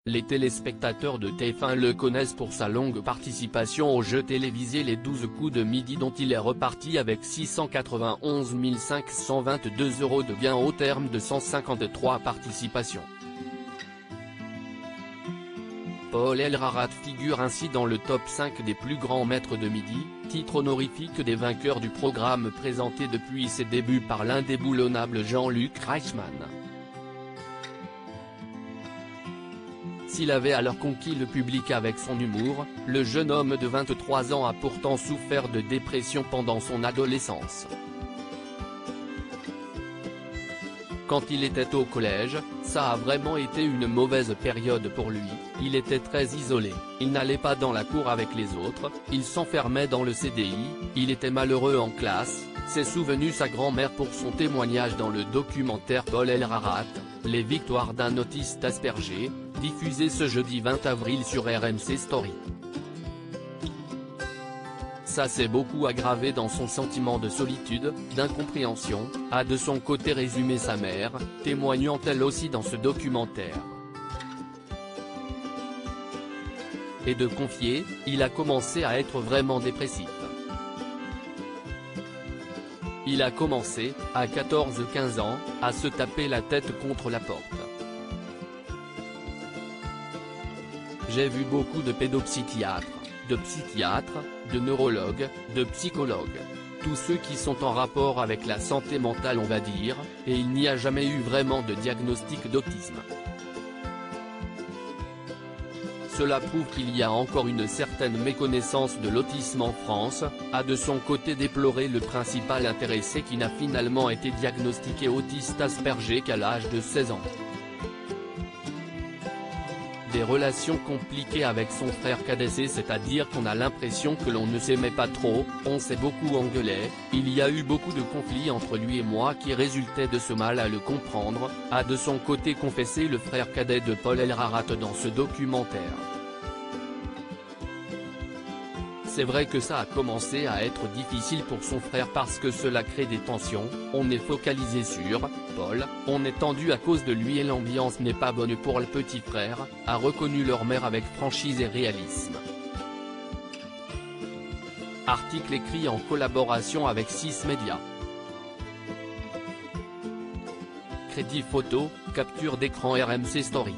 Les téléspectateurs de TF1 le connaissent pour sa longue participation au jeu télévisé Les 12 coups de midi dont il est reparti avec 691 522 € de gains au terme de 153 participations. Paul Elrarat figure ainsi dans le top 5 des plus grands maîtres de midi, titre honorifique des vainqueurs du programme présenté depuis ses débuts par l'indéboulonnable Jean-Luc Reichmann. S'il avait alors conquis le public avec son humour, le jeune homme de 23 ans a pourtant souffert de dépression pendant son adolescence. Quand il était au collège, ça a vraiment été une mauvaise période pour lui, il était très isolé, il n'allait pas dans la cour avec les autres, il s'enfermait dans le CDI, il était malheureux en classe, s'est souvenu sa grand-mère pour son témoignage dans le documentaire Paul Elrarat, Les victoires d'un autiste Asperger, diffusé ce jeudi 20 avril sur RMC Story. Ça s'est beaucoup aggravé dans son sentiment de solitude, d'incompréhension, a de son côté résumé sa mère, témoignant elle aussi dans ce documentaire. Et de confier, il a commencé à être vraiment dépressif. Il a commencé, à 14-15 ans, à se taper la tête contre la porte. J'ai vu beaucoup de pédopsychiatres, de psychiatres, de neurologues, de psychologues. Tous ceux qui sont en rapport avec la santé mentale on va dire, et il n'y a jamais eu vraiment de diagnostic d'autisme. Cela prouve qu'il y a encore une certaine méconnaissance de l'autisme en France, a de son côté déploré le principal intéressé qui n'a finalement été diagnostiqué autiste Asperger qu'à l'âge de 16 ans. Des relations compliquées avec son frère cadet, c'est-à-dire qu'on a l'impression que l'on ne s'aimait pas trop, on s'est beaucoup engueulé, il y a eu beaucoup de conflits entre lui et moi qui résultaient de ce mal à le comprendre, a de son côté confessé le frère cadet de Paul Elrarat dans ce documentaire. C'est vrai que ça a commencé à être difficile pour son frère parce que cela crée des tensions, on est focalisé sur Paul, on est tendu à cause de lui et l'ambiance n'est pas bonne pour le petit frère, a reconnu leur mère avec franchise et réalisme. Article écrit en collaboration avec 6 médias. Crédit photo, capture d'écran RMC Story.